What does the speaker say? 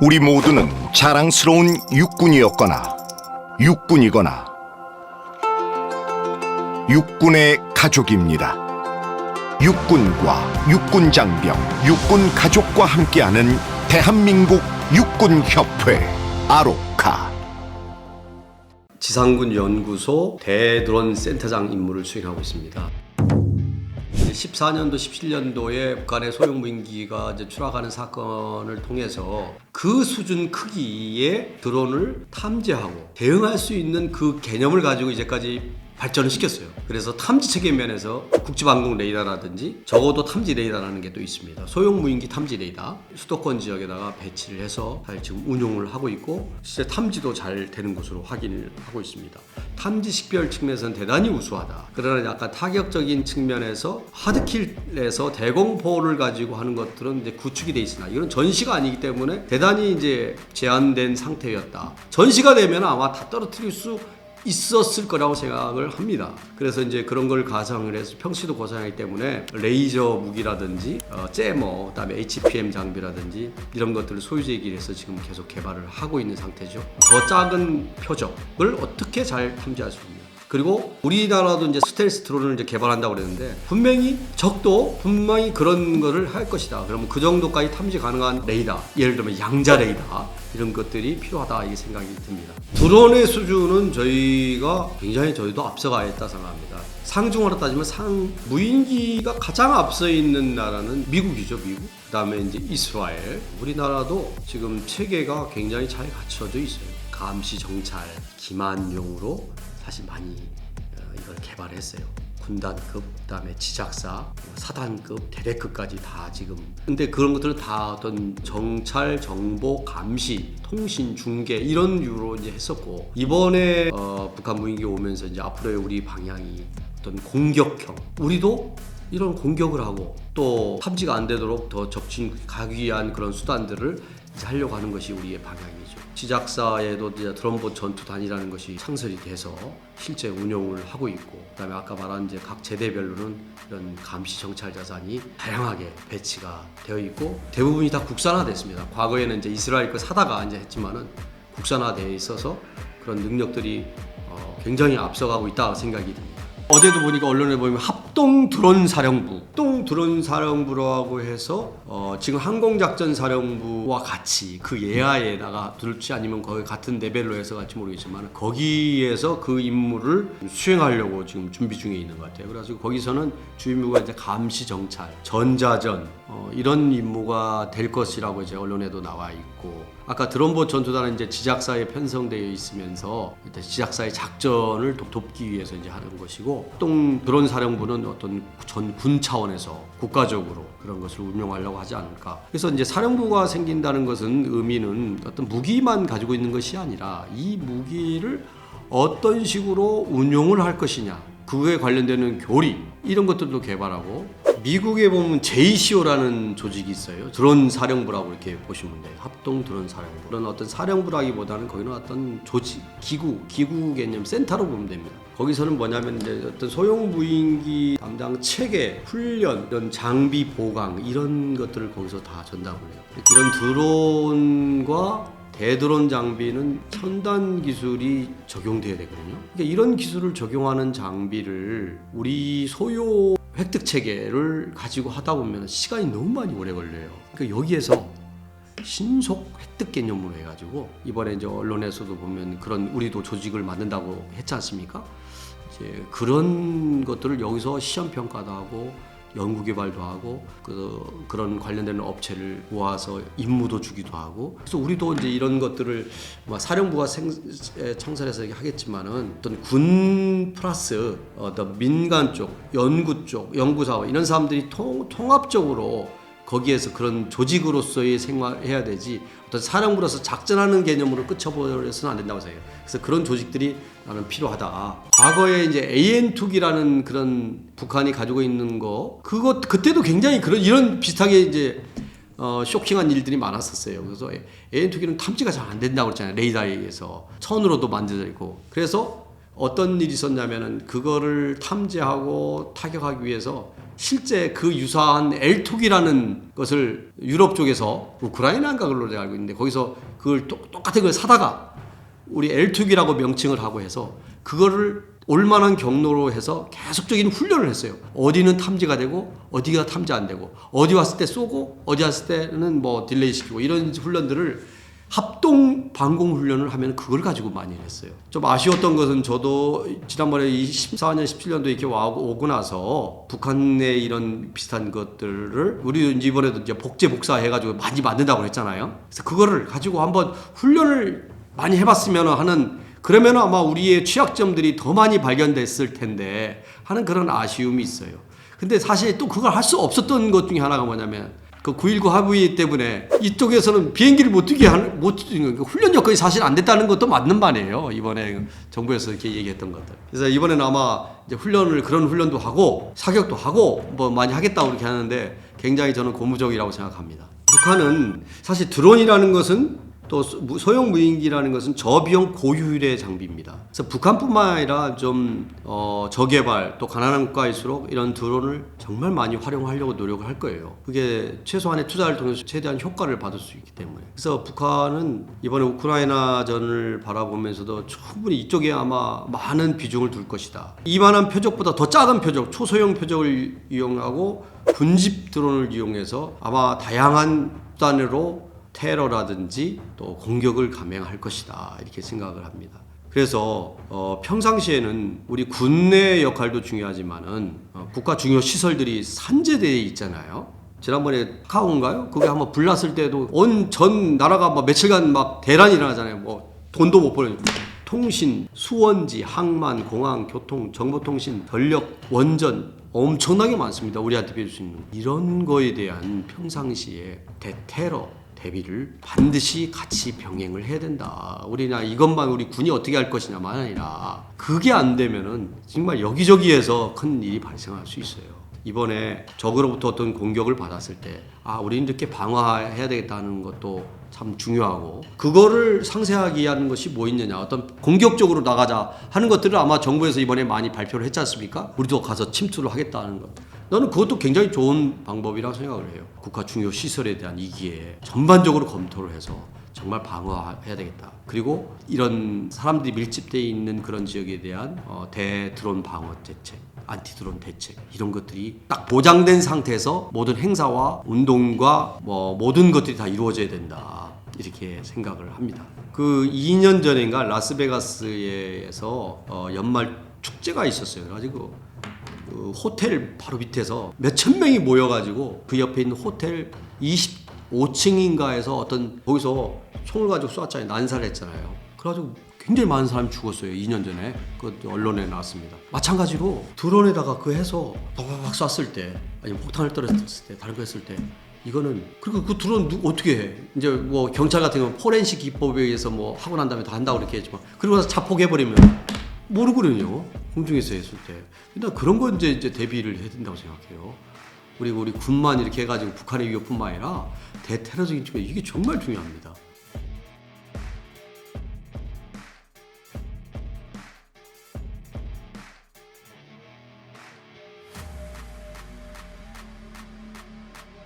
우리 모두는 자랑스러운 육군이었거나 육군이거나 육군의 가족입니다. 육군과 육군장병, 육군가족과 함께하는 대한민국 육군협회 아로카. 지상군 연구소 대드론 센터장 임무를 수행하고 있습니다. 14년도, 17년도에 북한의 소형 무인기가 이제 추락하는 사건을 통해서 그 수준 크기의 드론을 탐지하고 대응할 수 있는 그 개념을 가지고 이제까지 발전을 시켰어요. 그래서 탐지 체계 면에서 국지방공 레이더라든지 적어도 탐지 레이더라는 게 또 있습니다. 소형 무인기 탐지 레이더 수도권 지역에다가 배치를 해서 잘 지금 운용을 하고 있고 실제 탐지도 잘 되는 것으로 확인을 하고 있습니다. 탐지 식별 측면에서는 대단히 우수하다. 그러나 약간 타격적인 측면에서 하드킬에서 대공포를 가지고 하는 것들은 이제 구축이 돼 있으나 이건 전시가 아니기 때문에 대단히 이제 제한된 상태였다. 전시가 되면 아마 다 떨어뜨릴 수 있었을 거라고 생각을 합니다. 그래서 이제 그런 걸 가상을 해서 평시도 고사하기 때문에 레이저 무기라든지 째머, 그다음에 HPM 장비라든지 이런 것들을 소유제기를 해서 지금 계속 개발을 하고 있는 상태죠. 더 작은 표적을 어떻게 잘 탐지할 수 있냐. 그리고 우리나라도 이제 스텔스 드론을 이제 개발한다고 그랬는데 분명히 적도 분명히 그런 거를 할 것이다. 그러면 그 정도까지 탐지 가능한 레이더, 예를 들면 양자 레이더 이런 것들이 필요하다 이 생각이 듭니다. 드론의 수준은 저희도 앞서가야 했다 생각합니다. 상중하로 따지면 무인기가 가장 앞서 있는 나라는 미국이죠, 미국. 그다음에 이제 이스라엘. 우리나라도 지금 체계가 굉장히 잘 갖춰져 있어요. 감시 정찰, 기만용으로 사실 많이 이걸 개발했어요. 군단급, 그다음에 지작사, 사단급, 대대급까지 다 지금. 근데 그런 것들은 다 어떤 정찰, 정보, 감시, 통신, 중계 이런 유로 이제 했었고 이번에 북한 무인기 오면서 이제 앞으로의 우리 방향이 어떤 공격형. 우리도 이런 공격을 하고 또 탐지가 안 되도록 더 적진 가기 위한 그런 수단들을 이제 하려고 하는 것이 우리의 방향이죠. 지작사에도 이제 드론봇 전투단이라는 것이 창설이 돼서 실제 운용을 하고 있고, 그다음에 아까 말한 이제 각 제대별로는 이런 감시 정찰 자산이 다양하게 배치가 되어 있고 대부분이 다 국산화됐습니다. 과거에는 이제 이스라엘 거 사다가 이제 했지만은 국산화되어 있어서 그런 능력들이 굉장히 앞서가고 있다 생각이 듭니다. 어제도 보니까 언론에 보면 합동 드론 사령부라고 해서 지금 항공작전사령부와 같이 그 예하에다가 둘지 아니면 거기 같은 레벨로 해서 갈지 모르겠지만 거기에서 그 임무를 수행하려고 지금 준비 중에 있는 것 같아요. 그래서 거기서는 주 임무가 이제 감시 정찰, 전자전 이런 임무가 될 것이라고 이제 언론에도 나와 있고, 아까 드론봇 전투단은 이제 지작사에 편성되어 있으면서 지작사의 작전을 돕기 위해서 이제 하는 것이고, 합동 드론 사령부는 어떤 전 군 차원에서 국가적으로 그런 것을 운용하려고 하지 않을까. 그래서 이제 사령부가 생긴다는 것은 의미는 어떤 무기만 가지고 있는 것이 아니라 이 무기를 어떤 식으로 운용을 할 것이냐, 그거에 관련되는 교리 이런 것들도 개발하고, 미국에 보면 JCO라는 조직이 있어요. 드론 사령부라고 이렇게 보시면 돼요. 합동 드론 사령부. 그런 어떤 사령부라기보다는 거기는 어떤 조직, 기구 개념 센터로 보면 됩니다. 거기서는 뭐냐면 이제 어떤 소형 무인기 담당 체계, 훈련, 이런 장비 보강 이런 것들을 거기서 다 전담을 해요. 이런 드론과 대드론 장비는 첨단 기술이 적용돼야 되거든요. 그러니까 이런 기술을 적용하는 장비를 우리 소요 획득 체계를 가지고 하다 보면 시간이 너무 많이 오래 걸려요. 그러니까 여기에서 신속 획득 개념으로 해가지고 이번에 이제 언론에서도 보면 그런 우리도 조직을 만든다고 했지 않습니까? 이제 그런 것들을 여기서 시험 평가도 하고 연구 개발도 하고 그런 관련되는 업체를 모아서 임무도 주기도 하고, 그래서 우리도 이제 이런 것들을 사령부가 창설해서 하겠지만은 어떤 군 플러스 어떤 민간 쪽, 연구 쪽, 연구사업 이런 사람들이 통합적으로 거기에서 그런 조직으로서의 생활해야 되지, 어떤 사령부로서 작전하는 개념으로 끝쳐버려서는 안 된다고 생각해요. 그래서 그런 조직들이 나는 필요하다. 과거에 이제 AN2기라는 그런 북한이 가지고 있는 그때도 굉장히 이런 비슷하게 이제 쇼킹한 일들이 많았었어요. 그래서 AN2기는 탐지가 잘 안 된다고 그랬잖아요. 레이더에 의해서 천으로도 만들어져 있고. 그래서 어떤 일이 있었냐면은 그거를 탐지하고 타격하기 위해서 실제 그 유사한 L2기라는 것을 유럽 쪽에서 우크라이나인가 걸로 제가 알고 있는데 거기서 그걸 똑같은 걸 사다가 우리 L2기라고 명칭을 하고 해서 그거를 올만한 경로로 해서 계속적인 훈련을 했어요. 어디는 탐지가 되고 어디가 탐지 안 되고 어디 왔을 때 쏘고 어디 왔을 때는 뭐 딜레이 시키고 이런 훈련들을 합동 방공 훈련을 하면 그걸 가지고 많이 했어요. 좀 아쉬웠던 것은 저도 지난번에 14년, 17년도 이렇게 오고 나서 북한의 이런 비슷한 것들을 우리 이번에도 이제 복제복사해가지고 많이 만든다고 했잖아요. 그래서 그거를 가지고 한번 훈련을 많이 해봤으면 하는 그러면 아마 우리의 취약점들이 더 많이 발견됐을 텐데 하는 그런 아쉬움이 있어요. 근데 사실 또 그걸 할 수 없었던 것 중에 하나가 뭐냐면 그 9.19 합의 때문에 이쪽에서는 비행기를 못 뛰는 거 훈련 여건이 사실 안 됐다는 것도 맞는 말이에요. 이번에 정부에서 이렇게 얘기했던 것들. 그래서 이번에는 아마 이제 그런 훈련도 하고 사격도 하고 뭐 많이 하겠다고 그렇게 하는데 굉장히 저는 고무적이라고 생각합니다. 북한은 사실 드론이라는 것은 또 소형 무인기라는 것은 저비용 고효율의 장비입니다. 그래서 북한뿐만 아니라 좀 저개발 또 가난한 국가일수록 이런 드론을 정말 많이 활용하려고 노력을 할 거예요. 그게 최소한의 투자를 통해서 최대한 효과를 받을 수 있기 때문에. 그래서 북한은 이번에 우크라이나전을 바라보면서도 충분히 이쪽에 아마 많은 비중을 둘 것이다. 이만한 표적보다 더 작은 표적, 초소형 표적을 이용하고 군집 드론을 이용해서 아마 다양한 수단으로 테러라든지 또 공격을 감행할 것이다 이렇게 생각을 합니다. 그래서 평상시에는 우리 군내 역할도 중요하지만은 국가 중요 시설들이 산재되어 있잖아요. 지난번에 카카오인가요? 그게 한번 불났을 때도 온 전 나라가 막 며칠간 막 대란이 일어나잖아요. 뭐 돈도 못 벌어요. 통신, 수원지, 항만, 공항, 교통, 정보통신, 전력, 원전 엄청나게 많습니다. 우리한테 배울 수 있는 이런 거에 대한 평상시에 대테러 대비를 반드시 같이 병행을 해야 된다. 우리나 이것만 우리 군이 어떻게 할 것이냐만 아니라 그게 안 되면은 정말 여기저기에서 큰 일이 발생할 수 있어요. 이번에 적으로부터 어떤 공격을 받았을 때 우리는 이렇게 방어해야 되겠다는 것도 참 중요하고 그거를 상세하게 하는 것이 뭐 있느냐 어떤 공격적으로 나가자 하는 것들을 아마 정부에서 이번에 많이 발표를 했지 않습니까? 우리도 가서 침투를 하겠다는 것. 나는 그것도 굉장히 좋은 방법이라고 생각을 해요. 국가 중요 시설에 대한 이기에 전반적으로 검토를 해서 정말 방어해야 되겠다. 그리고 이런 사람들이 밀집되어 있는 그런 지역에 대한 대드론 방어 대책, 안티드론 대책 이런 것들이 딱 보장된 상태에서 모든 행사와 운동과 모든 것들이 다 이루어져야 된다. 이렇게 생각을 합니다. 그 2년 전인가 라스베가스에서 연말 축제가 있었어요. 그래가지고 그 호텔 바로 밑에서 몇천 명이 모여가지고 그 옆에 있는 호텔 25층인가에서 거기서 총을 가지고 쐈잖아요. 난사를 했잖아요. 그래가지고 굉장히 많은 사람이 죽었어요. 2년 전에 그 언론에 나왔습니다. 마찬가지로 드론에다가 그 해서 팍팍 쐈을 때 아니면 폭탄을 떨어뜨렸을 때 다른 거 했을 때 이거는 그리고 그 드론 어떻게 해? 이제 뭐 경찰 같은 경우는 포렌식 기법에 의해서 뭐 하고 난 다음에 다 한다고 이렇게 했지만 그리고 나서 자폭해버리면 모르거든요. 공중에서 했을 때. 근데 그런 거 이제 대비를 해야 된다고 생각해요. 그리고 우리 군만 이렇게 해가지고 북한의 위협뿐만 아니라 대테러적인 측면 이게 정말 중요합니다.